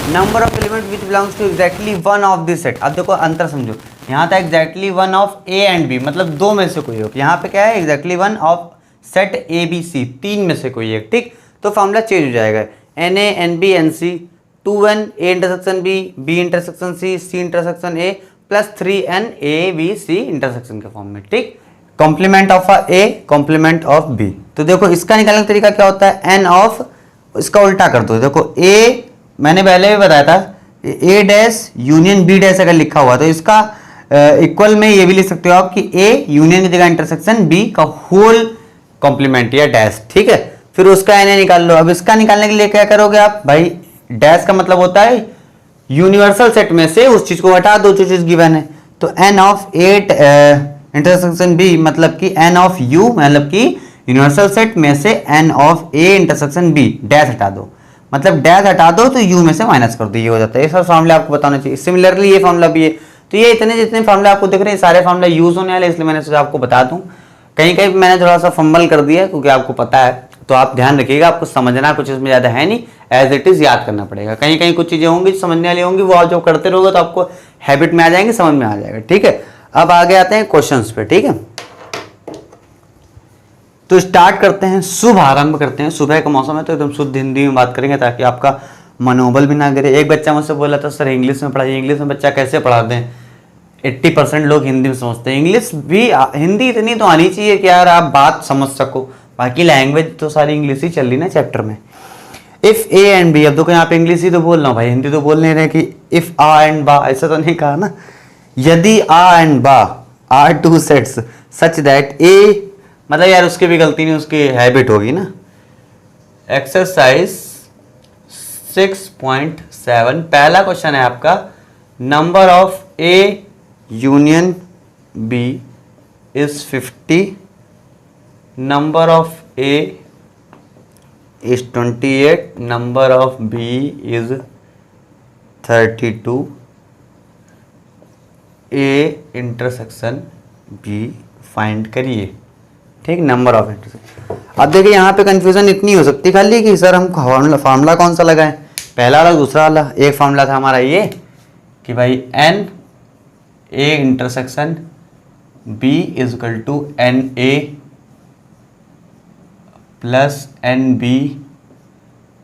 Number of element which belongs to exactly one of this set. अब देखो अंतर समझो, यहाँ था exactly one of A and B, मतलब दो में से कोई एक। यहाँ पे क्या है, exactly one of set A B C, तीन में से कोई एक। ठीक, तो फॉर्मूला चेंज हो जाएगा, N A N B N C 2n A intersection B, B intersection C, C intersection A plus 3n A B C intersection के फॉर्म में। ठीक, complement of A complement of B. तो देखो इसका निकालने का तरीका क्या होता है, एन ऑफ, इसका उल्टा कर दो। देखो ए मैंने पहले भी बताया था, ए डैश यूनियन बी डैश अगर लिखा हुआ तो इसका इक्वल में ये भी लिख सकते हो आप कि ए यूनियन की जगह इंटरसेक्शन बी का होल कॉम्प्लीमेंट या डैश। ठीक है, फिर उसका एन ए निकाल लो। अब इसका निकालने के लिए क्या करोगे आप भाई, डैश का मतलब होता है यूनिवर्सल सेट में से उस चीज को हटा दो जो चीज गिवन है। तो N of at intersection B मतलब कि एन ऑफ यू मतलब कि यूनिवर्सल सेट में से N of A intersection B dash हटा दो, मतलब डैश हटा दो तो यू में से माइनस कर दो, ये हो जाता है। ये सब फॉर्मूला आपको बताना चाहिए। सिमिलरली ये फॉर्मूला भी है। तो ये इतने जितने फॉर्मूला आपको दिख रहे हैं सारे फॉर्मूला यूज होने वाले, इसलिए मैंने सोचा आपको बता दूं। कहीं कहीं मैंने थोड़ा सा फंबल कर दिया क्योंकि आपको पता है, तो आप ध्यान रखिएगा, आपको समझना कुछ इसमें ज्यादा है नहीं, एज इट इज याद करना पड़ेगा। कहीं कहीं कुछ चीजें होंगी समझने वाली होंगी, वो आप जब करते रहोगे तो आपको हैबिट में आ जाएंगे, समझ में आ जाएगा। ठीक है, अब आगे आते हैं क्वेश्चंस पे। ठीक है, तो स्टार्ट करते हैं, शुभ आरंभ करते हैं। सुबह का मौसम है तो एकदम शुद्ध हिंदी में बात करेंगे ताकि आपका मनोबल भी ना गिरे। एक बच्चा मुझसे बोला था सर इंग्लिश में पढ़ाइए, इंग्लिश में बच्चा कैसे पढ़ा दें, 80% लोग हिंदी में समझते हैं। इंग्लिश भी, हिंदी इतनी तो आनी चाहिए कि यार आप बात समझ सको, बाकी लैंग्वेज तो सारी इंग्लिश ही चल रही ना चैप्टर में। इफ ए एंड बी, अब देखो यहाँ पे इंग्लिश ही तो बोल रहा हूँ भाई, हिंदी तो बोल नहीं रहे कि इफ आ एंड बा, ऐसा तो नहीं कहा ना। यदि A and B are two sets such that A, मतलब यार उसकी भी गलती नहीं, उसकी हैबिट होगी ना। एक्सरसाइज 6.7 पहला क्वेश्चन है आपका, number of A union B is 50, number of A is 28, number of B is 32, A intersection B find करिए। ठीक, नंबर ऑफ इंटरसेक्शन। अब देखिए यहाँ पे कंफ्यूजन इतनी हो सकती खाली कि सर हम फार्मूला कौन सा लगाएं, पहला वाला दूसरा वाला। एक फार्मूला था हमारा ये कि भाई N A intersection B is equal to N A plus N B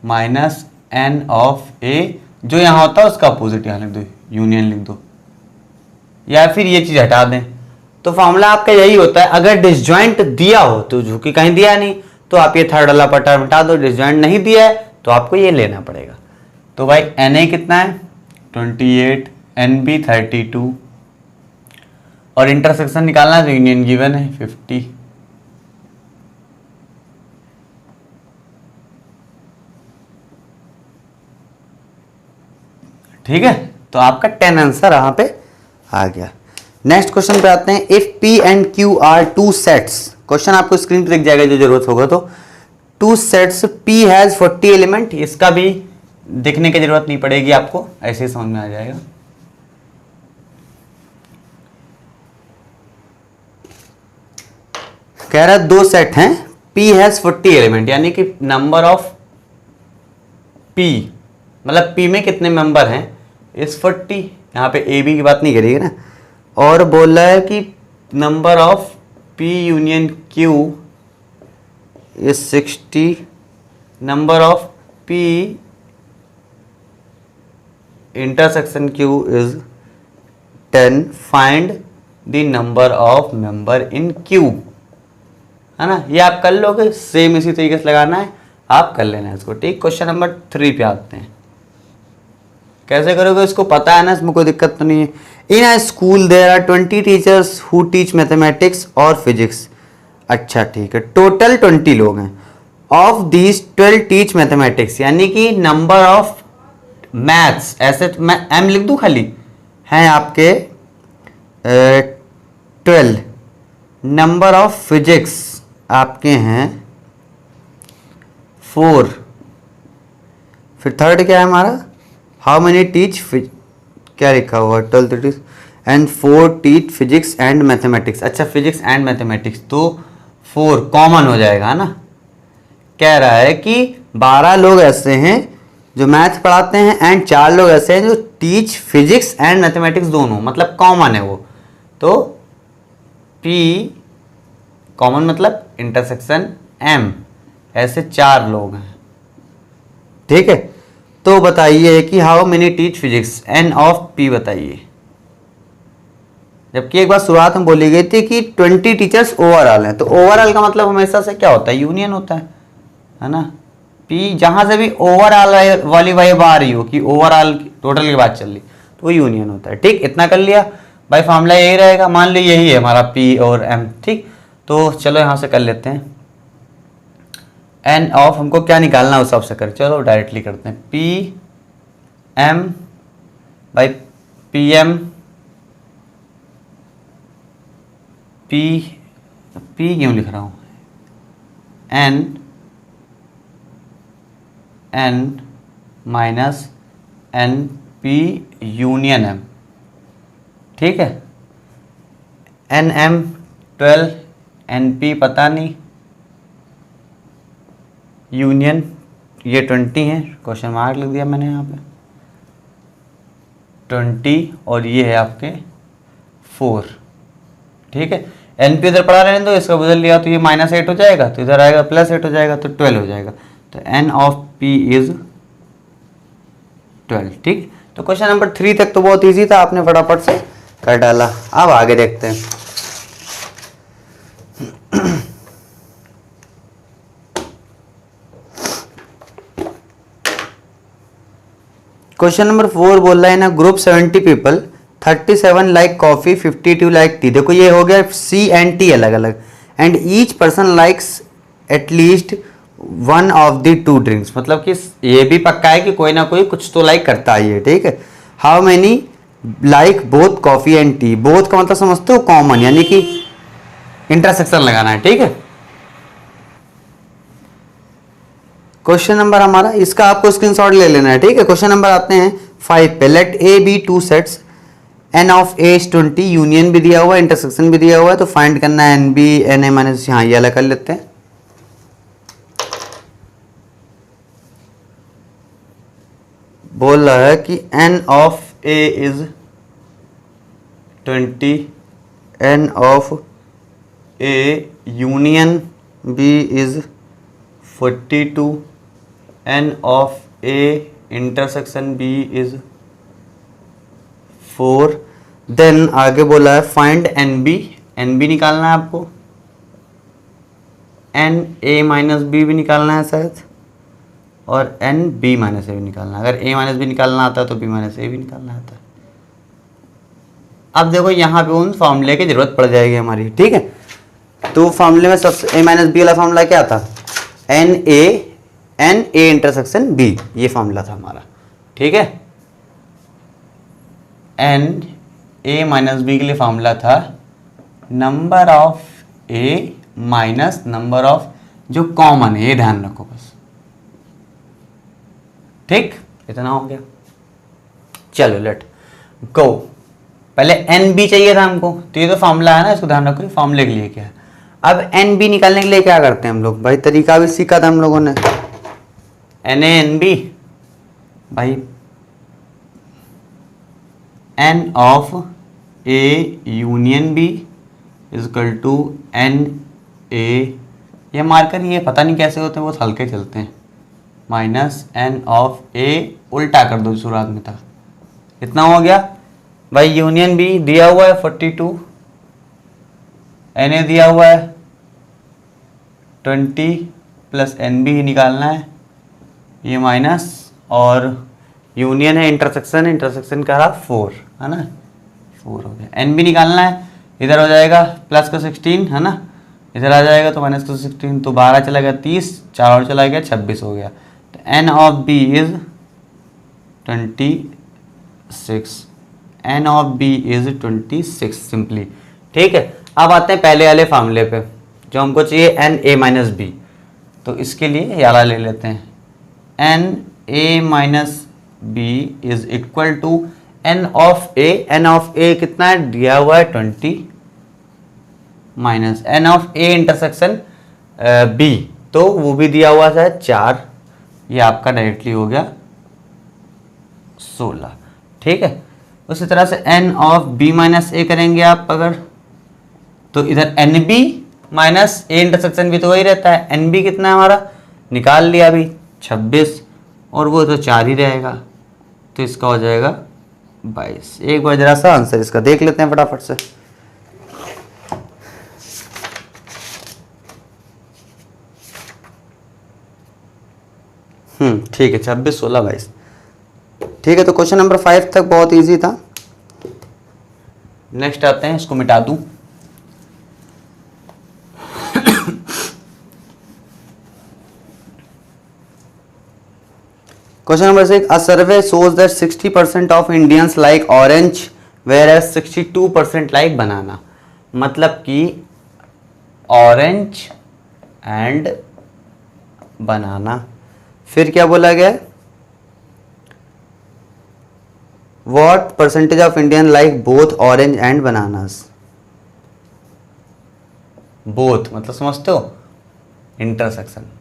minus N of A, जो यहाँ होता है उसका अपोजिट यहाँ लिख दो, यूनियन लिख दो, या फिर ये चीज हटा दें। तो फॉर्मूला आपका यही होता है, अगर डिसजॉइंट दिया हो तो, जो कि कहीं दिया नहीं तो आप ये थर्ड वाला टर्म हटा दो, डिसजॉइंट नहीं दिया है तो आपको ये लेना पड़ेगा। तो भाई एन ए कितना है 28, एन बी 32 और इंटरसेक्शन निकालना है तो यूनियन गिवन है 50। ठीक है, तो आपका 10 आंसर यहाँ पे आ गया। नेक्स्ट क्वेश्चन पे आते हैं, if P and Q are two sets, question आपको स्क्रीन पे दिख जाएगा जो जरूरत होगा। तो two sets P has 40 element, इसका भी देखने की जरूरत नहीं पड़ेगी आपको, ऐसे ही समझ में आ जाएगा। कह रहा है दो सेट हैं, P हैज 40 एलिमेंट, यानी कि नंबर ऑफ P मतलब P में कितने मेंबर हैं इस 40, यहाँ पे ए बी की बात नहीं करेगी ना। और बोल रहा है कि number of P union Q is 60, number of P intersection Q is 10, find the number of member in Q, है ना। ये आप कर लोगे, सेम इसी तरीके से लगाना है, आप कर लेना है इसको। ठीक, क्वेश्चन नंबर 3 पे आते हैं। कैसे करोगे इसको पता है ना, इसमें कोई दिक्कत तो नहीं है। In a school there are 20 teachers who teach mathematics और फिजिक्स। अच्छा ठीक है, टोटल 20 लोग हैं। ऑफ दीज 12 टीच मैथमेटिक्स, यानी कि नंबर ऑफ मैथ्स, ऐसे तो मैं एम लिख दूं खाली, हैं आपके 12। नंबर ऑफ फिजिक्स आपके हैं 4। फिर थर्ड क्या है हमारा, हाउ मेनी टीच, क्या लिखा हुआ 12 and 4 teach physics and mathematics. अच्छा फिजिक्स एंड मैथमेटिक्स तो 4 कॉमन हो जाएगा ना। कह रहा है कि 12 लोग ऐसे हैं जो मैथ पढ़ाते हैं, एंड 4 लोग ऐसे हैं जो टीच फिजिक्स एंड मैथमेटिक्स दोनों, मतलब कॉमन है वो। तो P कॉमन मतलब इंटरसेक्शन M, ऐसे 4 लोग हैं, ठीक है। तो बताइए कि how many teach physics, N of P बताइए। जबकि एक बार शुरुआत में बोली गई थी कि 20 टीचर्स ओवरऑल हैं, तो ओवरऑल का मतलब हमेशा से क्या होता है, यूनियन होता है ना। पी जहां से भी ओवरऑल वाली वाइब आ रही हो कि ओवरऑल टोटल की बात चल रही, तो वो यूनियन होता है, ठीक। इतना कर लिया भाई, फॉर्मूला यही रहेगा, मान ली यही है हमारा पी और एम, ठीक। तो चलो यहां से कर लेते हैं, एन ऑफ हमको क्या निकालना है उस हिसाब से कर, चलो डायरेक्टली करते हैं, P M by P M, P क्यों लिख रहा हूं, N minus N P union M, ठीक है। एन एम 12, एन पी पता नहीं, यूनियन ये 20 है, क्वेश्चन मार्क लिख दिया मैंने यहाँ पे 20, और ये है आपके 4, ठीक है। एन पी इधर पढ़ा रहने दो, इसका बदल लिया तो ये -8 हो जाएगा, तो इधर आएगा +8 हो जाएगा, तो 12 हो जाएगा। तो एन ऑफ पी इज 12, ठीक। तो क्वेश्चन नंबर 3 तक तो बहुत इजी था, आपने फटाफट से कर डाला। अब आगे देखते हैं। क्वेश्चन नंबर 4 बोल रहा है ना, group 70 people, 37 like coffee, 52 like T. देखो ये हो गया सी एंड टी अलग अलग, and each person likes at least one of the 2 drinks, मतलब कि ये भी पक्का है कि कोई ना कोई कुछ तो लाइक करता ही है, ठीक है। How many like both coffee and T, both का मतलब समझते हो कॉमन, यानी कि इंटरसेक्शन लगाना है, ठीक है। क्वेश्चन नंबर हमारा, इसका आपको स्क्रीनशॉट ले लेना है, ठीक है। क्वेश्चन नंबर आते हैं 5 पे, let A B 2 sets, N of A is 20, union भी दिया हुआ है, इंटरसेक्शन भी दिया हुआ है, तो फाइंड करना है N B N A minus, यहाँ ये अलग कर लेते हैं। बोल रहा है कि N of A is 20, N of A union B is 42, N of A intersection B is 4। Then आगे बोला है फाइंड एन बी निकालना है आपको, एन ए माइनस बी भी निकालना है शायद, और एन बी माइनस ए भी निकालना है। अगर ए माइनस बी निकालना आता है तो बी माइनस ए भी निकालना आता है। अब देखो यहाँ पे उन फॉर्मूले की जरूरत पड़ जाएगी हमारी, ठीक है। तो फॉर्मूले में सबसे ए माइनस बी वाला फॉर्मूला क्या था, एन ए इंटरसेक्शन बी, ये फॉर्मूला था हमारा, ठीक है। एन ए माइनस बी के लिए फॉर्मूला था number of A minus number of जो कॉमन है, ये ध्यान रखो बस, ठीक। इतना हो गया, चलो लेट गो। पहले एन बी चाहिए था हमको, तो ये तो फॉर्मूला है ना, इसको ध्यान रखो, फॉर्मूले के लिए क्या है। अब एन बी निकालने के लिए क्या करते हैं हम लोग, भाई तरीका भी सीखा था हम लोगों ने, एन ए एन बी भाई, N of A union B is equal to N A, ये मार्कर ये पता नहीं कैसे होते हैं, बहुत हल्के चलते हैं, माइनस एन ऑफ ए, उल्टा कर दो शुरुआत में था। इतना हो गया भाई। यूनियन बी दिया हुआ है 42, एन ए दिया हुआ है 20 प्लस एन बी ही निकालना है, ये माइनस, और यूनियन है इंटरसेक्शन का रहा 4, है ना, 4 हो गया। एन बी निकालना है, इधर हो जाएगा प्लस का 16, है ना, इधर आ जाएगा तो माइनस का 16, तो 12 चला गया 30, 4 और चला गया 26 हो गया। तो N of B is 26, N of B is 26 simply, ठीक है। अब आते हैं पहले वाले फार्मूले पे, जो हमको चाहिए एन ए माइनस बी, तो इसके लिए याला ले लेते हैं, N A minus B is equal to N of A, N of A कितना है दिया हुआ है 20, minus N of A intersection B, तो वो भी दिया हुआ है 4, ये आपका डायरेक्टली हो गया 16। ठीक है, उसी तरह से n of b minus A करेंगे आप अगर, तो इधर N B minus A intersection भी तो वही रहता है, एन बी कितना है हमारा, निकाल लिया अभी 26, और वो तो 4 ही रहेगा, तो इसका हो जाएगा 22। एक बार जरा सा आंसर इसका देख लेते हैं फटाफट से। ठीक है, 26, 16, 22। ठीक है, तो क्वेश्चन नंबर 5 तक बहुत इजी था। नेक्स्ट आते हैं, इसको मिटा दूं। Question number 6, a survey shows that 60% of Indians like orange whereas 62% like banana. मतलब कि ऑरेंज एंड बनाना। फिर क्या बोला गया, what percentage of Indian like both orange and bananas. Both मतलब समझते हो, इंटरसेक्शन।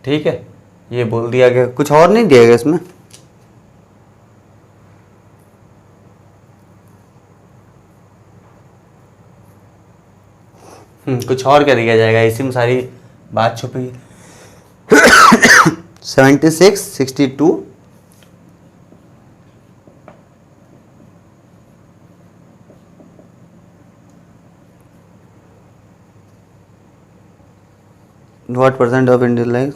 ठीक है, ये बोल दिया गया, कुछ और नहीं दिया गया इसमें। कुछ और क्या दिया जाएगा, इसी में सारी बात छुपी है। 76, 62, what percent of Indian like.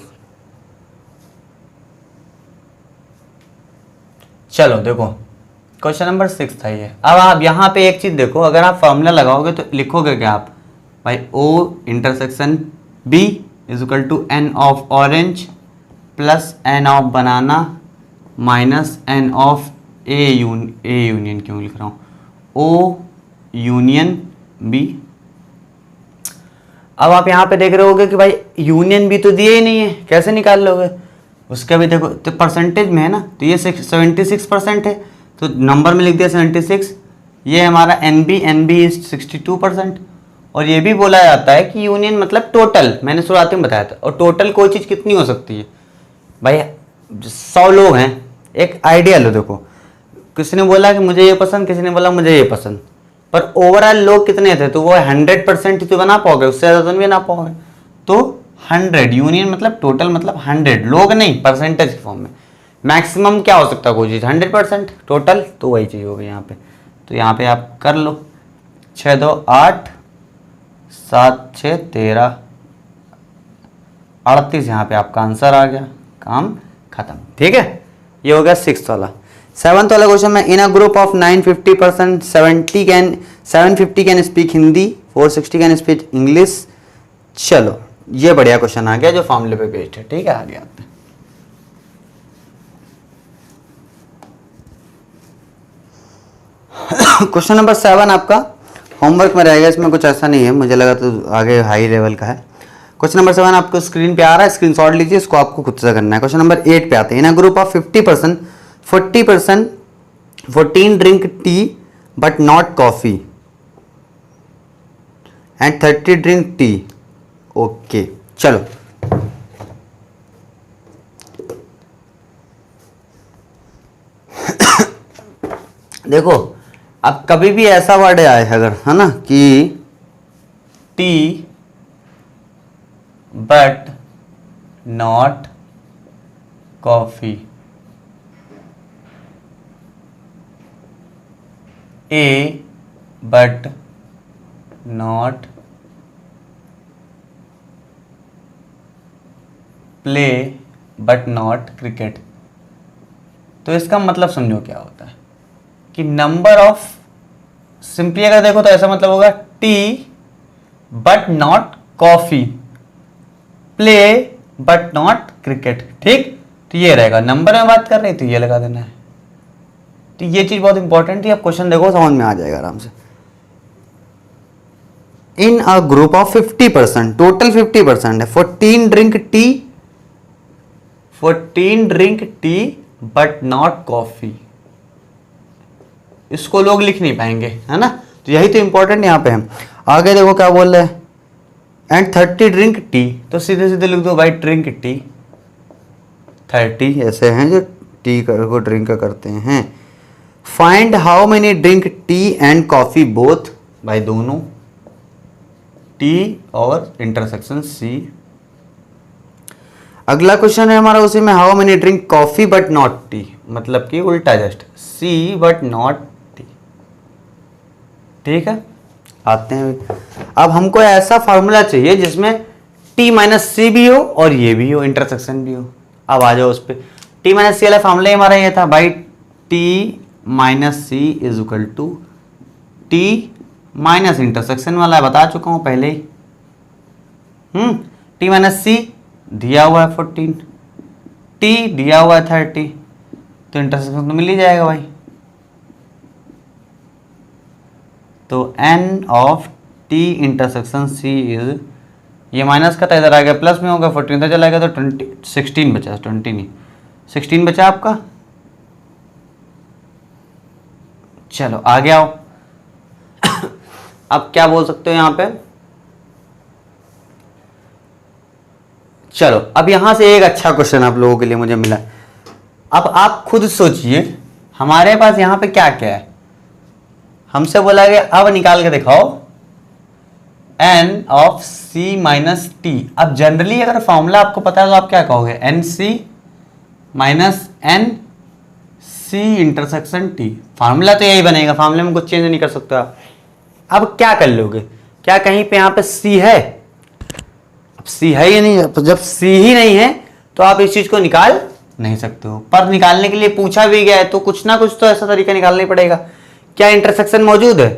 चलो देखो, क्वेश्चन नंबर 6 था ये। अब आप यहाँ पे एक चीज देखो, अगर आप फॉर्मूला लगाओगे तो लिखोगे क्या आप, भाई O intersection B is equal to N of orange plus N of banana minus N of A union क्यों लिख रहा हूँ, O यूनियन B। अब आप यहाँ पे देख रहे होगे कि भाई यूनियन भी तो दिए ही नहीं है, कैसे निकाल लोगे उसका भी। देखो तो परसेंटेज में है ना, तो ये 76% है, तो नंबर में लिख दिया 76। ये हमारा एन बी इज 62%। और ये भी बोला जाता है कि यूनियन मतलब टोटल, मैंने शुरुआत में बताया था। और टोटल कोई चीज़ कितनी हो सकती है भाई, 100 लोग हैं, एक आइडिया लो। देखो किसी ने बोला कि मुझे ये पसंद, किसी ने बोला मुझे ये पसंद, पर ओवरऑल लोग कितने थे, तो वो 100% ही तो बना पाओगे, उससे ज़्यादा तो नहीं बना पाओगे। तो 100 यूनियन मतलब टोटल मतलब 100 लोग नहीं, परसेंटेज के फॉर्म में। मैक्सिमम क्या हो सकता है कोई चीज़, 100% टोटल, तो वही चीज़ होगी यहाँ पे। तो यहाँ पे आप कर लो, 6 2 8 7 6 13 38, यहाँ पे आपका आंसर आ गया, काम खत्म। ठीक है, ये हो गया 6th वाला। 7th वाला क्वेश्चन में, in a group of 950% 750 can speak Hindi, 460 can speak English. चलो ये बढ़िया क्वेश्चन आ गया जो फॉर्मूले पे बेस्ड है। ठीक है, आगे आते हैं। क्वेश्चन नंबर 7 आपका होमवर्क में रहेगा, इसमें कुछ ऐसा नहीं है, मुझे लगा तो आगे हाई लेवल का है। क्वेश्चन नंबर 7 आपको स्क्रीन पे आ रहा है, स्क्रीनशॉट लीजिए, इसको आपको खुद से करना है। क्वेश्चन नंबर 8 पे आते हैं। In a group of 50% 40% 14 drink tea but not coffee and 30 drink tea. Okay चलो, देखो अब कभी भी ऐसा वर्ड आए अगर, है ना, कि T but not coffee, A but not play but not cricket, तो इसका मतलब समझो क्या होता है कि नंबर ऑफ, सिंपली अगर देखो तो ऐसा मतलब होगा T but not coffee, play but not cricket. ठीक, तो ये रहेगा, नंबर में बात कर रहे तो ये लगा देना है। तो ये चीज बहुत इंपॉर्टेंट थी, अब क्वेश्चन देखो समझ में आ जाएगा आराम से। इन अ ग्रुप ऑफ 50%, टोटल 50% है, 14 drink tea but not coffee. इसको लोग लिख नहीं पाएंगे, है ना, तो यही तो इंपॉर्टेंट यहां पे है। आगे देखो क्या बोल रहे हैं, एंड 30 ड्रिंक टी, तो सीधे सीधे लिख दो भाई ड्रिंक टी, 30 ऐसे हैं जो टी को ड्रिंक करते हैं। Find how many drink tea and coffee both, भाई दोनों टी और इंटरसेक्शन सी। अगला क्वेश्चन है हमारा उसी में, how many drink coffee but not T, मतलब कि उल्टा just see but not T. ठीक है, आते हैं अब हमको ऐसा फॉर्मूला चाहिए जिसमें टी माइनस सी भी हो और ये भी हो, इंटरसेक्शन भी हो। अब आ जाओ उस पर। टी माइनस सी वाला फॉर्मूला हमारा ये था भाई, T minus C is equal to T minus intersection वाला बता चुका हूं पहले ही। टी माइनस सी दिया हुआ है 14, टी दिया हुआ है 30, तो इंटरसेक्शन तो मिल ही जाएगा भाई। तो n of T intersection C is, ये माइनस का था इधर आ गया प्लस में होगा, 14 तो चला गया तो 16 बचा, 20 नहीं 16 बचा आपका। चलो आगे आओ। अब क्या बोल सकते हो यहां पे, चलो अब यहां से एक अच्छा क्वेश्चन आप लोगों के लिए मुझे मिला। अब आप खुद सोचिए हमारे पास यहां पे क्या क्या है। हमसे बोला गया अब निकाल के दिखाओ n of c minus T. अब जनरली अगर फॉर्मूला आपको पता है तो आप क्या कहोगे, N C minus N C intersection T. Formula तो यही बनेगा, फार्मूले में कुछ चेंज नहीं कर सकते आप। अब क्या कर लोगे, क्या कहीं पे यहाँ पे सी है? अब सी है ही नहीं, तो जब सी ही नहीं है तो आप इस चीज को निकाल नहीं सकते हो। पर निकालने के लिए पूछा भी गया है तो कुछ ना कुछ तो ऐसा तरीका निकालना ही पड़ेगा। क्या इंटरसेक्शन मौजूद है?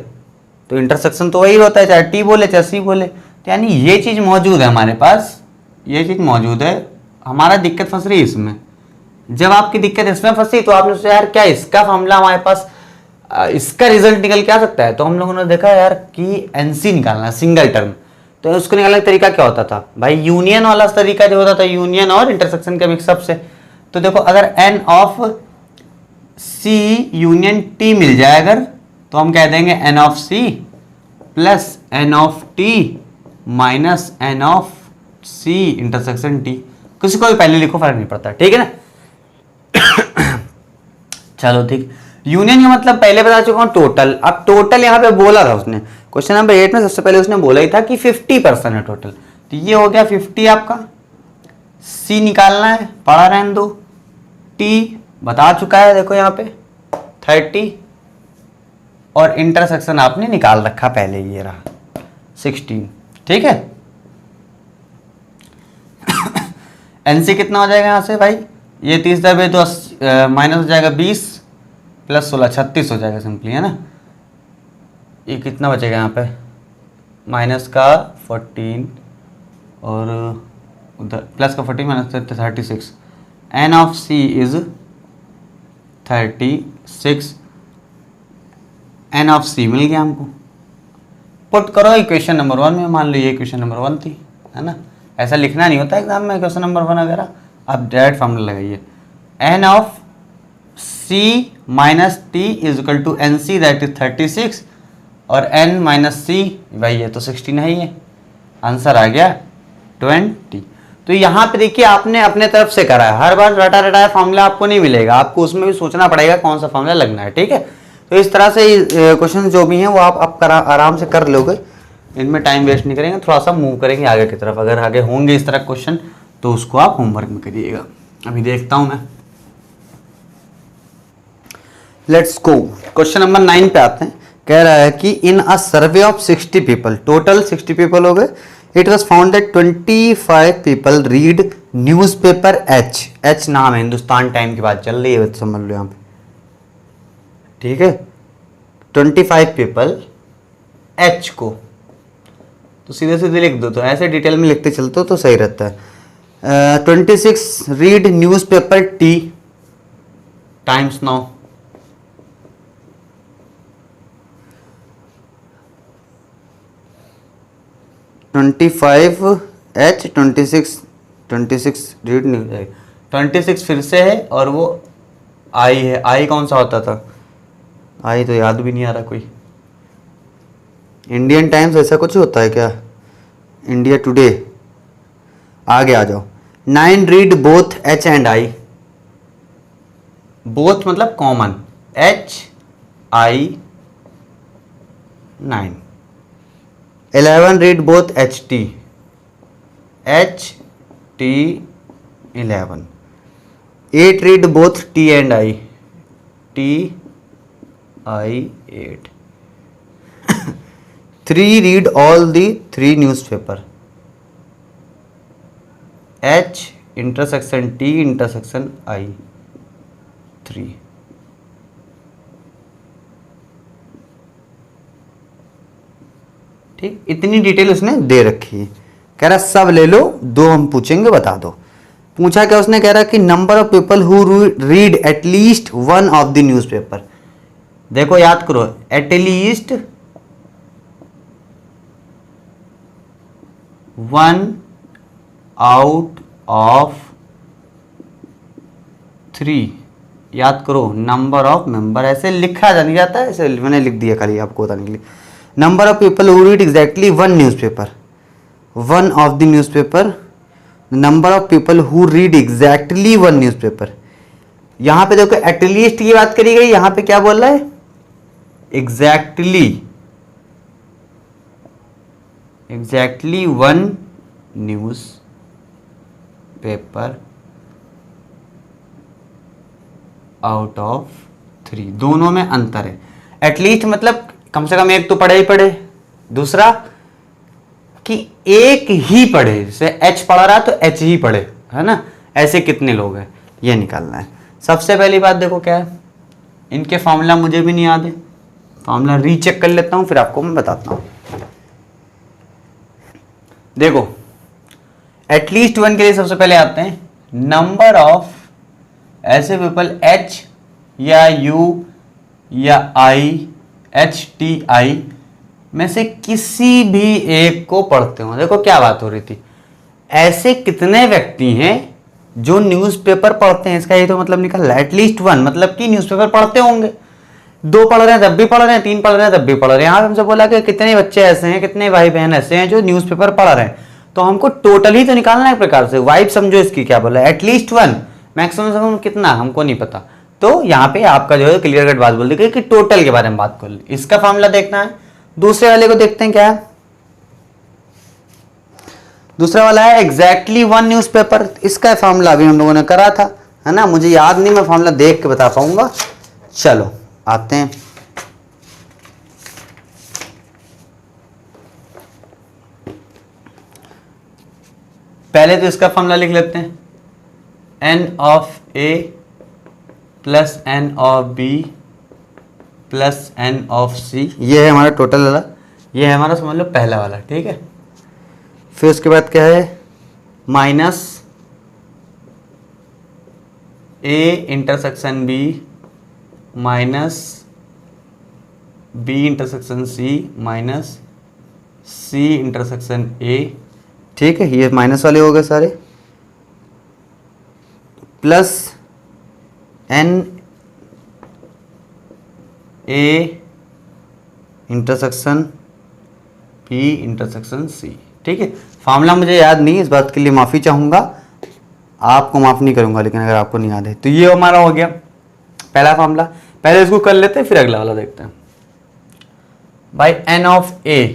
तो इंटरसेक्शन तो वही होता है, चाहे टी बोले चाहे सी बोले। तो यानी ये चीज मौजूद है हमारे पास, ये चीज मौजूद है। हमारा दिक्कत फंस रही है इसमें। जब आपकी दिक्कत इसमें फंसी तो आपने सोचा यार क्या इसका फॉर्मूला हमारे पास, इसका रिजल्ट निकल के आ सकता है। तो हम लोगों ने देखा यार कि एनसी निकालना सिंगल टर्म, तो उसको निकालने का तरीका क्या होता था भाई, यूनियन वाला तरीका जो होता था, यूनियन और इंटरसेक्शन के मिक्सअप से। तो देखो अगर N of C union T मिल जाए अगर, तो हम कह देंगे N of C plus N of T minus N of C intersection T. किसी को भी पहले लिखो, फर्क नहीं पड़ता, ठीक है ना। चलो ठीक, यूनियन का मतलब पहले बता चुका हूं टोटल। अब टोटल यहां पे बोला था उसने क्वेश्चन नंबर 8 में, सबसे पहले उसने बोला ही था कि 50% है टोटल। तो ये हो गया 50 आपका। सी निकालना है, पढ़ा रहने दो। टी बता चुका है देखो यहाँ पे 30, और इंटरसेक्शन आपने निकाल रखा पहले, ये रहा 16, ठीक है। एनसी कितना हो जाएगा यहां से भाई, ये 30 दबे तो माइनस हो जाएगा 20 प्लस 16 36 हो जाएगा सिंपली, है ना। ये कितना बचेगा यहाँ पे, माइनस का 14 और उधर प्लस का 14 minus 36। N of C is 36, N of C मिल गया हमको। पुट करो इक्वेशन नंबर 1 में, मान लो ये इक्वेशन नंबर 1 थी, है ना। ऐसा लिखना नहीं होता एग्जाम में क्वेश्चन नंबर 1 वगैरह, आप डायरेक्ट फॉर्मूला लगाइए। N of C minus T is equal to N C that is 36, और n माइनस सी भाई ये तो 16 है, ये आंसर आ गया 20। तो यहाँ पे देखिए आपने अपने तरफ से करा है, हर बार रटा रटाया फॉर्मूला आपको नहीं मिलेगा, आपको उसमें भी सोचना पड़ेगा कौन सा फॉर्मूला लगना है, ठीक है। तो इस तरह से क्वेश्चन जो भी हैं वो आप आराम से कर लोगे, इनमें टाइम वेस्ट नहीं करेंगे, थोड़ा सा मूव करेंगे आगे की तरफ। अगर आगे होंगे इस तरह क्वेश्चन तो उसको आप होमवर्क में करिएगा। अभी देखता हूँ मैं, लेट्स गो क्वेश्चन नंबर 9 पे आते हैं। कह रहा है कि in a survey of 60 people, total 60 people हो गए, it was found that 25 people read newspaper H नाम है, हिंदुस्तान टाइम की बात चल रही है, समझ लो यहाँ पे, ठीक है। 25 पीपल एच को तो सीधे सीधे लिख दो, तो ऐसे डिटेल में लिखते चलते हो तो सही रहता है। 26 read newspaper T times now, H 26 read नहीं हो जाएगी, 26 फिर से है और वो आई है। आई कौन सा होता था, आई तो याद भी नहीं आ रहा कोई। इंडियन टाइम्स ऐसा कुछ होता है क्या, इंडिया टुडे, आगे आ जाओ। 9 read both H and I, both मतलब common, HI9। 11 read both HT11। 8 read both T and I, TI8। 3 read all the 3 newspaper, H intersection T intersection I3। ठीक, इतनी डिटेल उसने दे रखी है। कह रहा सब ले लो, 2 हम पूछेंगे बता दो। पूछा क्या उसने, कह रहा कि number of people who read at least one of the newspaper. देखो याद करो, एटलीस्ट 1 आउट ऑफ 3। याद करो, नंबर ऑफ मेंबर ऐसे लिखा जा नहीं जाता है, ऐसे मैंने लिख दिया खाली आपको बताने के लिए। Number of people who read exactly 1 newspaper, 1 of the newspaper. Number of people who read exactly 1 newspaper. यहां पे देखो एटलीस्ट की बात करी गई, यहां पे क्या बोल रहा है, exactly 1 news paper out of 3। दोनों में अंतर है। एटलीस्ट मतलब कम से कम एक तो पढ़े ही पढ़े, दूसरा कि एक ही पढ़े, जैसे H पढ़ रहा तो H ही पढ़े, है ना। ऐसे कितने लोग हैं ये निकालना है। सबसे पहली बात देखो क्या है, इनके फॉर्मूला मुझे भी नहीं याद है, फॉर्मूला रीचेक कर लेता हूं फिर आपको मैं बताता हूं। देखो एटलीस्ट 1 के लिए सबसे पहले आते हैं नंबर ऑफ ऐसे पीपल H या U या HTI में से किसी भी एक को पढ़ते हो। देखो क्या बात हो रही थी, ऐसे कितने व्यक्ति हैं जो न्यूज़पेपर पढ़ते हैं, इसका ये तो मतलब निकल रहा है। एटलीस्ट 1 मतलब कि न्यूज़पेपर पढ़ते होंगे। 2 पढ़ रहे हैं तब भी पढ़ रहे हैं, 3 पढ़ रहे हैं तब भी पढ़ रहे हैं। यहाँ हमसे बोला कि कितने बच्चे ऐसे हैं, कितने भाई बहन ऐसे हैं जो न्यूज़पेपर पढ़ रहे हैं, तो हमको टोटल ही तो निकालना है एक प्रकार से। वाइब समझो इसकी, क्या बोला, एटलीस्ट 1, मैक्सिमम कितना हमको नहीं पता। तो यहाँ पे आपका जो है क्लियर कट बात बोल दी कि टोटल के बारे में बात कर ली। इसका फॉर्मूला देखना है। दूसरे वाले को देखते हैं क्या है। दूसरा वाला है एग्जैक्टली 1 न्यूज़पेपर। इसका फॉर्मूला अभी हम लोगों ने करा था, है ना। मुझे याद नहीं, मैं फॉर्मूला देख के बता पाऊंगा। चलो आते हैं। पहले तो इसका फॉर्मूला लिख लेते हैं, n of A plus n of B plus n of C। ये है हमारा टोटल वाला, ये है हमारा समझ लो पहला वाला, ठीक है। फिर उसके बाद क्या है, minus A intersection B minus B intersection C minus C intersection A, ठीक है। ये माइनस वाले हो गए सारे, plus n A intersection P intersection C, ठीक है। फार्मूला मुझे याद नहीं, इस बात के लिए माफ़ी चाहूँगा, आपको माफ़ नहीं करूँगा, लेकिन अगर आपको नहीं याद है तो ये हमारा हो गया पहला फार्मूला। पहले इसको कर लेते हैं फिर अगला वाला देखते हैं। भाई n ऑफ A,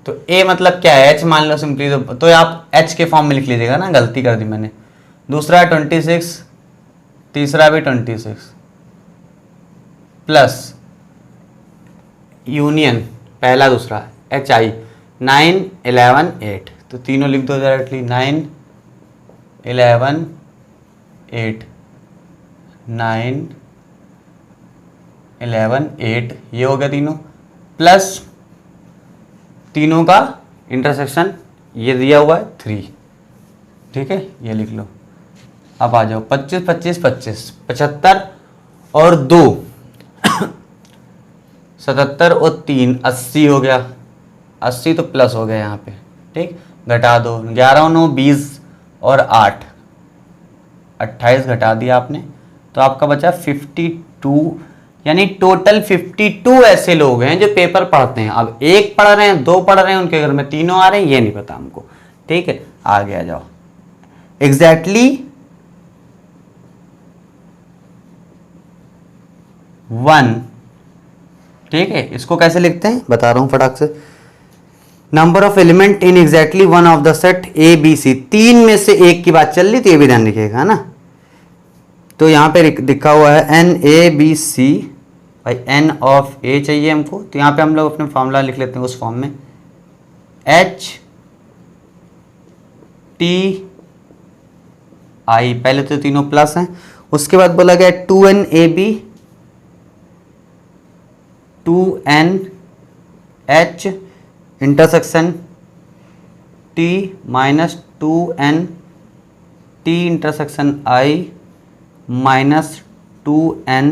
तो A मतलब क्या है, H मान लो सिंपली, तो आप H के फॉर्म में लिख लीजिएगा ना, गलती कर दी मैंने। दूसरा 26, तीसरा भी 26 प्लस यूनियन पहला दूसरा HI 9 11 8, तो तीनों लिख दो डायरेक्टली, 9 11 8 9 11 8, ये हो गया तीनों, प्लस तीनों का इंटरसेक्शन ये दिया हुआ है 3, ठीक है, ये लिख लो। अब आ जाओ 25 25 25 75 और 2 77 और 3 80 हो गया, 80 तो प्लस हो गया यहाँ पे, ठीक। घटा दो, 11 9 20 और 8 28 घटा दिया आपने, तो आपका बचा 52, यानी टोटल 52 ऐसे लोग हैं जो पेपर पढ़ते हैं। अब एक पढ़ रहे हैं, 2 पढ़ रहे हैं, उनके घर में तीनों आ रहे हैं, ये नहीं पता हमको, ठीक है। आगे आ जाओ, एग्जैक्टली 1, ठीक है। इसको कैसे लिखते हैं बता रहा हूं फटाक से। Number of element in exactly one of the set A B C, 3 में से एक की बात चल रही, तो ये भी ध्यान रखिएगा, है ना। तो यहां पे लिखा हुआ है एन ए बी सी, भाई एन ऑफ ए चाहिए हमको, तो यहां पे हम लोग अपने फॉर्मूला लिख लेते हैं उस फॉर्म में, एच टी आई, पहले तो तीनों प्लस हैं, उसके बाद बोला गया 2n A B 2n H intersection t minus 2n t intersection i minus 2n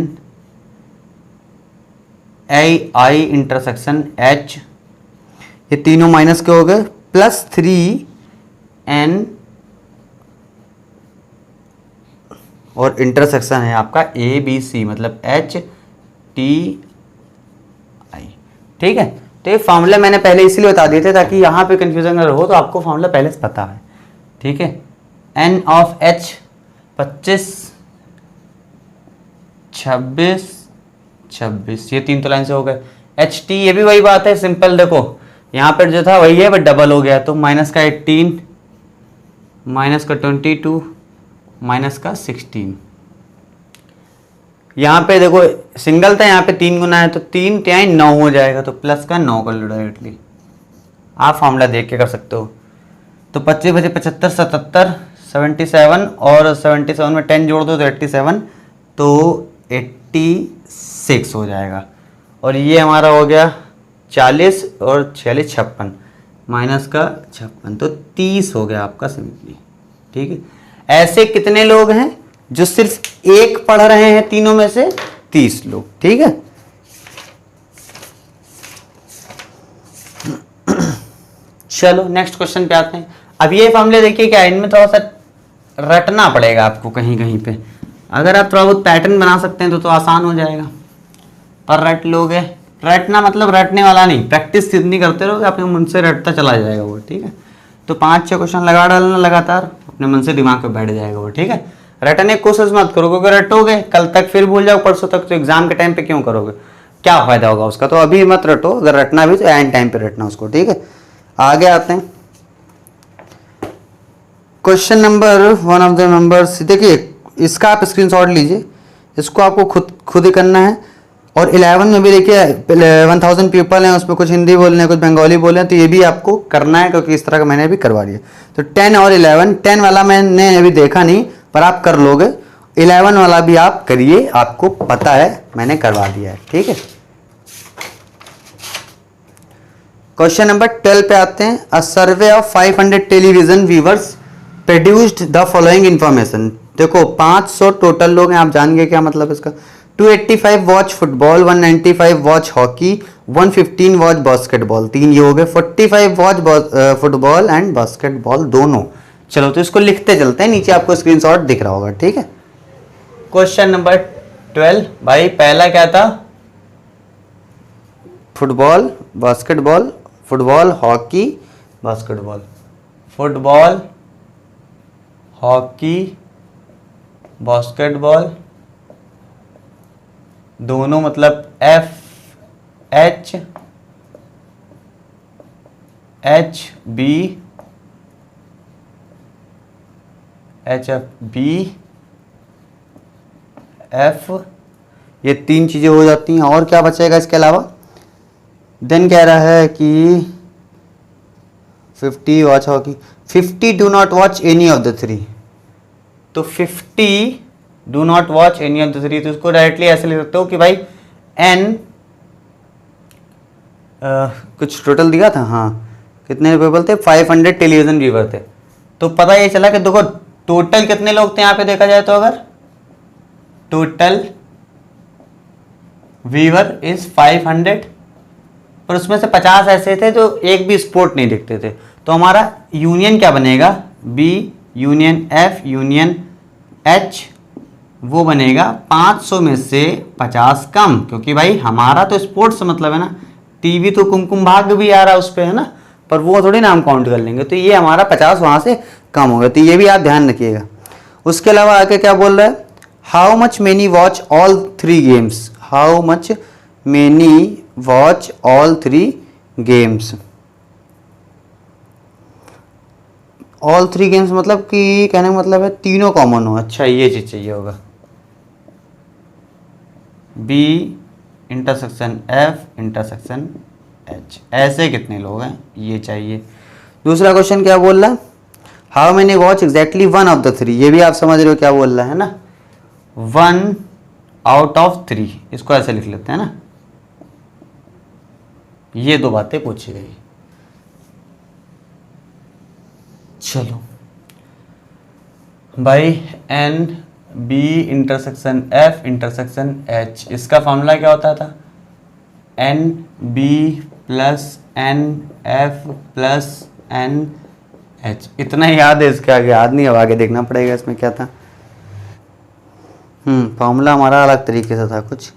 i intersection h, ये तीनों माइनस के हो गए, प्लस 3n और इंटरसेक्शन है आपका ए बी सी, मतलब एच टी आई, ठीक है। तो ये फार्मूला मैंने पहले इसलिए बता दिए थे ताकि यहाँ पे कंफ्यूजन अगर हो तो आपको फार्मूला पहले से पता है, ठीक है। एन ऑफ एच 25 26 26, ये 3 तो लाइन से हो गए। एच टी, ये भी वही बात है, सिंपल देखो यहाँ पर जो था वही है बट डबल हो गया, तो माइनस का 18 माइनस का 22 माइनस का 16, यहाँ पे देखो सिंगल था, यहाँ पे 3 गुना है तो 3 तिहाई 9 हो जाएगा, तो प्लस का 9 कर लो डायरेक्टली, आप फॉर्मूला देख के कर सकते हो। तो 25 बचे 75 77 77 और 77 में 10 जोड़ दो तो 87, तो 86 हो जाएगा। और ये हमारा हो गया 40 और 46 56, माइनस का 56, तो 30 हो गया आपका सिंपली, ठीक है। ऐसे कितने लोग हैं जो सिर्फ एक पढ़ रहे हैं तीनों में से? 30 लोग, ठीक है। चलो नेक्स्ट क्वेश्चन पे आते हैं। अब ये फॉर्मूले देखिए क्या, इनमें थोड़ा सा रटना पड़ेगा आपको कहीं कहीं पे, अगर आप थोड़ा बहुत पैटर्न बना सकते हैं तो आसान हो जाएगा, पर रट लोगे, रटना मतलब रटने वाला नहीं, प्रैक्टिस जितनी करते रहोगे अपने मन से रटता चला जाएगा वो, ठीक है। तो 5-6 क्वेश्चन लगा डालना लगातार, अपने मन से दिमाग पे बैठ जाएगा वो, ठीक है। रटने की कोशिश मत करो, क्योंकि रटोगे कल तक फिर भूल जाओ, परसों तक, तो एग्जाम के टाइम पे क्यों करोगे, क्या फायदा होगा उसका। तो अभी मत रटो, अगर रटना भी तो एंड टाइम पे रटना उसको, ठीक है। आगे आते हैं question number 1 of the members. देखिए इसका आप स्क्रीनशॉट लीजिए, इसको आपको खुद ही करना है। और 11 में भी देखिए 1000 पीपल हैं, उसमें कुछ हिंदी बोल रहे हैं कुछ बंगाली बोल रहे हैं, तो ये भी आपको करना है, क्योंकि इस तरह का मैंने अभी करवा दिया। तो 10 और 11, 10 वाला मैंने अभी देखा नहीं पर आप कर लोगे, 11 वाला भी आप करिए, आपको पता है मैंने करवा दिया है, ठीक है। क्वेश्चन नंबर 12 पे आते हैं। A survey of 500 television viewers produced the following information. देखो 500 टोटल लोग हैं, आप जान गए क्या मतलब इसका। 285 watch football, 195 watch hockey, 115 watch basketball, 3 ये हो गए। 45 वॉच फुटबॉल एंड बास्केटबॉल दोनों। चलो तो इसको लिखते चलते हैं, नीचे आपको स्क्रीनशॉट दिख रहा होगा, ठीक है। क्वेश्चन नंबर 12 भाई, पहला क्या था? Football basketball, football hockey basketball, football hockey basketball दोनों, मतलब FH HB HFB F, ये 3 चीजें हो जाती हैं। और क्या बचेगा इसके अलावा? देन कह रहा है कि 50 watch hockey, 50 do not watch any of the 3, तो 50 do not watch any of the 3, तो इसको डायरेक्टली ऐसे लिख सकते हो कि भाई N कुछ टोटल दिया था, हाँ कितने पीपल थे? 500 टेलीविजन व्यूवर थे। तो पता ये चला कि देखो टोटल कितने लोग थे यहाँ पे देखा जाए तो, अगर टोटल व्यूवर इज 500, पर उसमें से 50 ऐसे थे जो एक भी स्पोर्ट नहीं देखते थे, तो हमारा यूनियन क्या बनेगा? B union F union H, वो बनेगा 500 में से 50 कम, क्योंकि भाई हमारा तो स्पोर्ट्स से मतलब है ना, टीवी तो कुमकुम भाग्य भी आ रहा है उस पर, है ना, पर वो थोड़ी ना हम काउंट कर लेंगे, तो ये हमारा 50 वहाँ से कम होगा, तो ये भी आप ध्यान रखिएगा। उसके अलावा आगे क्या बोल रहा है? How much many watch all 3 games, how much many watch all 3 games. All 3 games मतलब कि कहने का मतलब है तीनों कॉमन हो। अच्छा ये चीज़ चाहिए होगा, B intersection F intersection H, ऐसे कितने लोग हैं ये चाहिए। दूसरा क्वेश्चन क्या बोल रहा है, how many watch exactly 1 of the 3, ये भी आप समझ रहे हो क्या बोल रहा है ना, 1 आउट ऑफ 3, इसको ऐसे लिख लेते हैं ना। ये दो बातें पूछी गई। चलो भाई, N B intersection F intersection H, इसका फॉर्मूला क्या होता था, N B plus N F plus N H. इतना ही याद है, इसके आगे याद नहीं, अब आगे देखना पड़ेगा इसमें क्या था। फॉर्मूला हमारा अलग तरीके से था कुछ।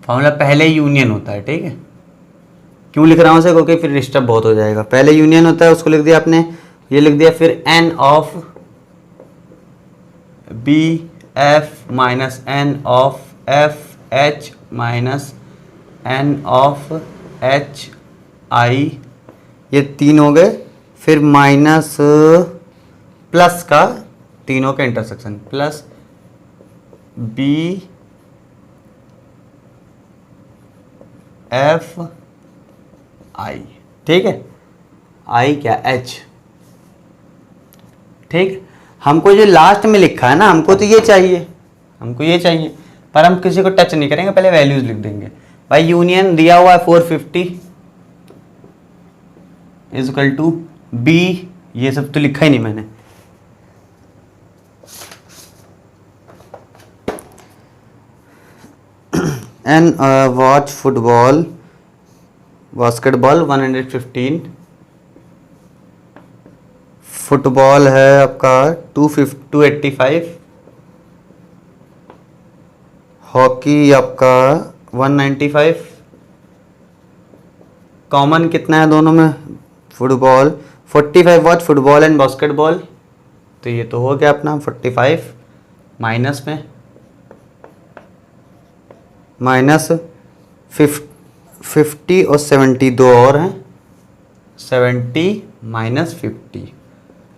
फॉर्मूला पहले यूनियन होता है, ठीक है। क्यों लिख रहा हूँ उसे, क्योंकि फिर डिस्टर्ब बहुत हो जाएगा। पहले यूनियन होता है, उसको लिख दिया आपने, ये लिख दिया, फिर N of B F minus N of F H minus N of H I, ये 3 हो गए। फिर माइनस प्लस का तीनों का intersection, plus B F I, ठीक है, आई क्या एच, ठीक। हमको जो लास्ट में लिखा है ना, हमको तो ये चाहिए, हमको ये चाहिए, पर हम किसी को टच नहीं करेंगे, पहले वैल्यूज लिख देंगे। भाई यूनियन दिया हुआ है 450 इज इक्वल टू बी, ये सब तो लिखा ही नहीं मैंने। N watch football basketball 115, football है आपका 285, हॉकी आपका 195, कॉमन कितना है दोनों में, football 45 watch football and basketball, तो ये तो हो गया अपना 45, माइनस में माइनस 50 और 70 दो और हैं, 70 माइनस 50।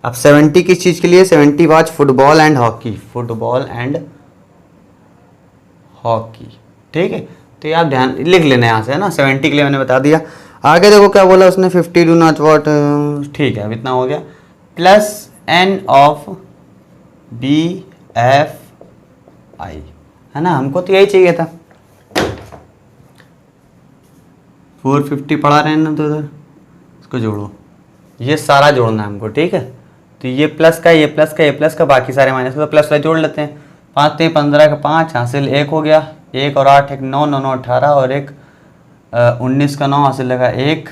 अब 70 किस चीज़ के लिए, 70 watch football and hockey, football and hockey, ठीक है। तो ये आप ध्यान लिख लेना यहाँ से, है ना, 70 के लिए मैंने बता दिया। आगे देखो क्या बोला उसने, 50 डू नॉट वॉट, ठीक है, अब इतना हो गया, plus N of B F I, है ना, हमको तो यही चाहिए था। 450 पढ़ा रहे हैं ना, तो उधर इसको जोड़ो, ये सारा जोड़ना है हमको, ठीक है। तो ये प्लस का, ये प्लस का, ये प्लस का, बाकी सारे माइनस का, प्लस वाले जोड़ लेते हैं। 5 3 15 का 5 हासिल 1 हो गया, 1 और 8 1 9 9 9 18 और 1 19 का 9 हासिल लगा 1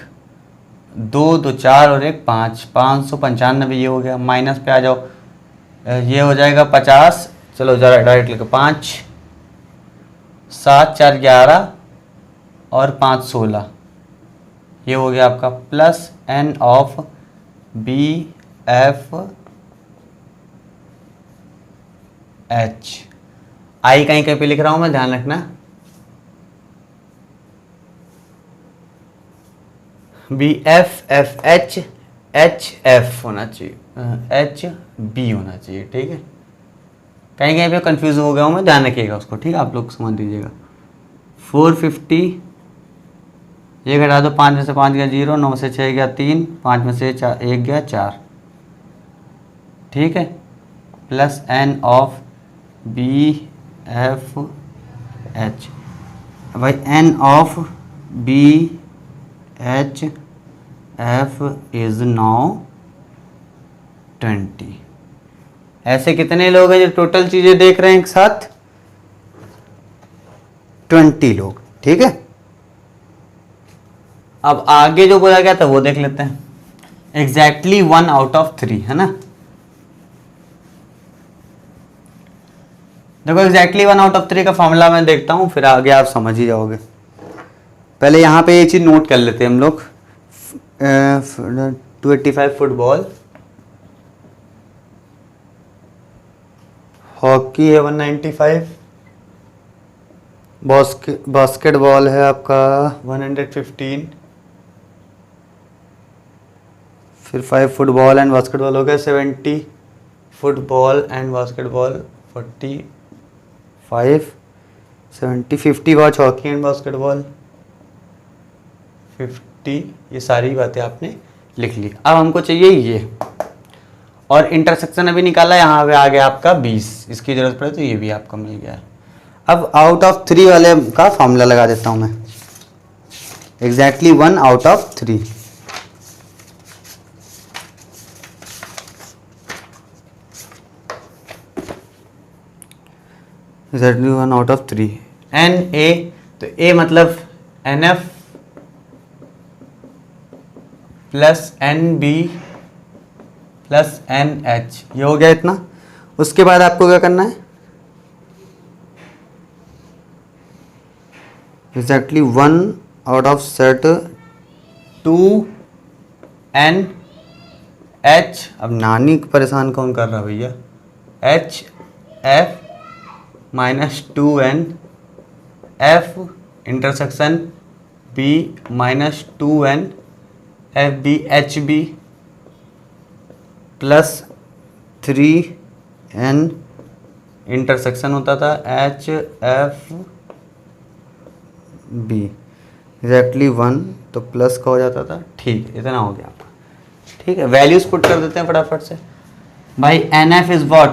2 2 4 और 1 5 595, ये हो गया। माइनस पे आ जाओ, ये हो जाएगा 50, चलो जरा डायरेक्ट लिखो, 5 7 4 11 और 5 16, ये हो गया आपका plus N of B F H. I कहीं कहीं पे लिख रहा हूं मैं, ध्यान रखना, B F F H H F होना चाहिए, एच बी होना चाहिए, ठीक है। कहीं कहीं पे कंफ्यूज हो गया हूं मैं, ध्यान रखिएगा उसको, ठीक है, आप लोग समझ दीजिएगा। 450, ये घटा दो, 5 में से 5 गया 0, 9 में से 6 गया 3, 5 में से 1 गया 4, ठीक है, plus N of B F H. भाई N of B H F is now 20। ऐसे कितने लोग हैं जो टोटल चीजें देख रहे हैं एक साथ, 20 लोग, ठीक है। अब आगे जो बोला गया था वो देख लेते हैं, एग्जैक्टली 1 आउट ऑफ 3, है ना। देखो एग्जैक्टली 1 आउट ऑफ 3 का फॉर्मूला मैं देखता हूं, फिर आगे आप समझ ही जाओगे। पहले यहां पे ये चीज नोट कर लेते हैं हम लोग, 285 फुटबॉल हॉकी है 195, बास्केटबॉल है आपका 115, फिर 5 फुटबॉल एंड बास्केटबॉल हो गया 70, football and basketball 45, 70, 50 watch hockey and basketball 50। ये सारी बातें आपने लिख ली। अब हमको चाहिए ये, और इंटरसेक्शन अभी निकाला, यहाँ पे आ गया आपका 20, इसकी जरूरत पड़े तो ये भी आपका मिल गया। अब आउट ऑफ 3 वाले का फॉर्मूला लगा देता हूँ मैं, exactly 1 out of 3। Exactly 1 out of 3 N A, तो ए मतलब N F plus N B plus N H, ये हो गया इतना। उसके बाद आपको क्या करना है, exactly 1 out of set 2 N H, अब नानी परेशान कौन कर रहा भैया, H F minus 2n F intersection B minus 2n F B H B plus 3n intersection होता था एच एफ बी, एग्जैक्टली 1 तो प्लस का हो जाता था। ठीक, इतना हो गया आपका। ठीक है, वैल्यूज पुट कर देते हैं फटाफट से भाई। N F is what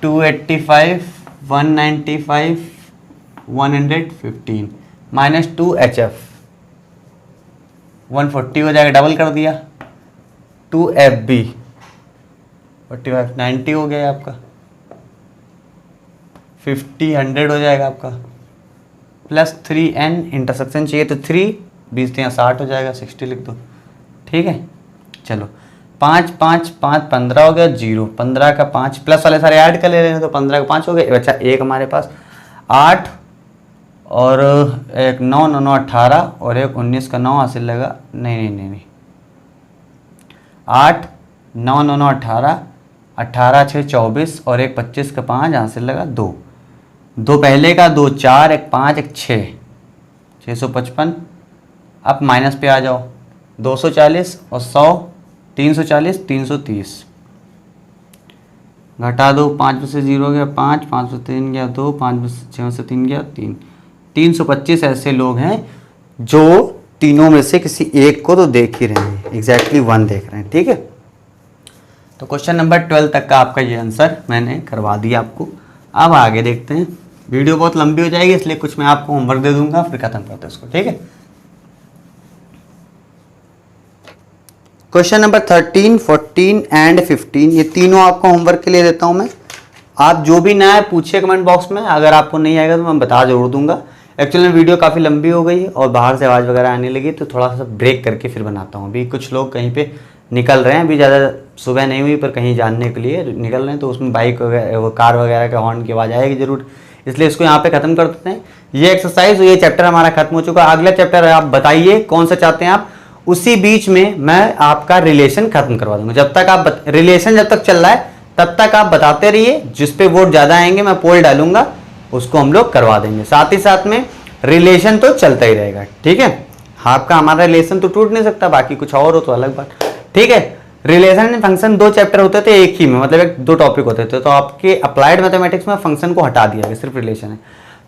285, 195, 115 minus 2 H F 140 हो जाएगा, डबल कर दिया 2 एफ बी 45 90 हो गया आपका, 50 100 हो जाएगा आपका, प्लस 3n इंटरसेक्शन चाहिए तो 3 20 यहाँ 60 हो जाएगा, 60 लिख दो। ठीक है, चलो 5 5 5 15 हो गया, 0 15 का 5 प्लस वाले सारे ऐड कर ले रहे हैं तो 15 का 5 हो गया। बच्चा एक हमारे पास 8 और एक 9 9 9 18 और एक 19 का 9 हासिल लगा, नहीं 8 9 9 9 18 18 6 24 और एक 25 का 5 हासिल लगा 2 2 पहले का 2 4 एक 5 एक 6 655। अब माइनस पे आ जाओ, 240 और 100 340 330 घटा दो, 5 में से 0 गया 5, 5 में 3 गया 2, 5 में से 6 में से 3 गया 3, 325 ऐसे लोग हैं जो तीनों में से किसी एक को तो देख ही रहे हैं, एग्जैक्टली 1 देख रहे हैं। ठीक है, तो क्वेश्चन नंबर 12 तक का आपका ये आंसर मैंने करवा दिया आपको। अब आगे देखते हैं, वीडियो बहुत लंबी हो जाएगी इसलिए कुछ मैं आपको होमवर्क दे दूंगा, फिर खत्म करते हैं उसको। ठीक है, क्वेश्चन नंबर 13, 14 एंड 15 ये तीनों आपको होमवर्क के लिए देता हूं मैं। आप जो भी ना है पूछिए कमेंट बॉक्स में, अगर आपको नहीं आएगा तो मैं बता जरूर दूंगा। एक्चुअली वीडियो काफ़ी लंबी हो गई और बाहर से आवाज़ वगैरह आने लगी तो थोड़ा सा ब्रेक करके फिर बनाता हूँ। अभी कुछ लोग कहीं पे निकल रहे हैं, अभी ज़्यादा सुबह नहीं हुई पर कहीं जानने के लिए निकल रहे हैं, तो उसमें बाइक वगैरह कार वगैरह का हॉर्न की आवाज़ आएगी ज़रूर, इसलिए इसको यहाँ पे ख़त्म कर देते हैं। ये एक्सरसाइज ये चैप्टर हमारा खत्म हो चुका। अगला चैप्टर आप बताइए कौन सा चाहते हैं आप, उसी बीच में मैं आपका रिलेशन खत्म करवा दूंगा। जब तक आप रिलेशन जब तक चल रहा है तब तक आप बताते रहिए, जिस पे वोट ज़्यादा आएंगे मैं पोल डालूंगा, उसको हम लोग करवा देंगे। साथ ही साथ में रिलेशन तो चलता ही रहेगा। ठीक है, आपका हमारा रिलेशन तो टूट नहीं सकता, बाकी कुछ और हो तो अलग बात। ठीक है, रिलेशन एंड फंक्शन 2 चैप्टर होते थे एक ही में, मतलब एक 2 टॉपिक होते थे, तो आपके अप्लाइड मैथमेटिक्स में फंक्शन को हटा दिया गया, सिर्फ रिलेशन है।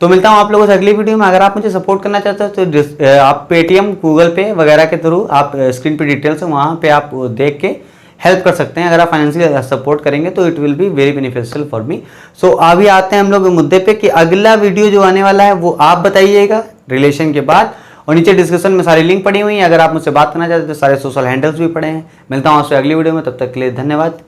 तो मिलता हूँ आप लोगों से अगली वीडियो में। अगर आप मुझे सपोर्ट करना चाहते हो तो आप पेटीएम गूगल पे वगैरह के थ्रू आप स्क्रीन पे डिटेल्स है वहाँ पे आप देख के हेल्प कर सकते हैं। अगर आप फाइनेंशियल सपोर्ट करेंगे तो it will be very beneficial for me. So अभी आते हैं हम लोग मुद्दे पे कि अगला वीडियो जो आने वाला है वो आप बताइएगा रिलेशन के बाद, और नीचे डिस्क्रिप्शन में सारी लिंक पड़ी हुई है। अगर आप मुझसे बात करना चाहते हैं तो सारे सोशल हैंडल्स भी पड़े हैं। मिलता हूँ आपसे अगली वीडियो में, तब तक के लिए धन्यवाद।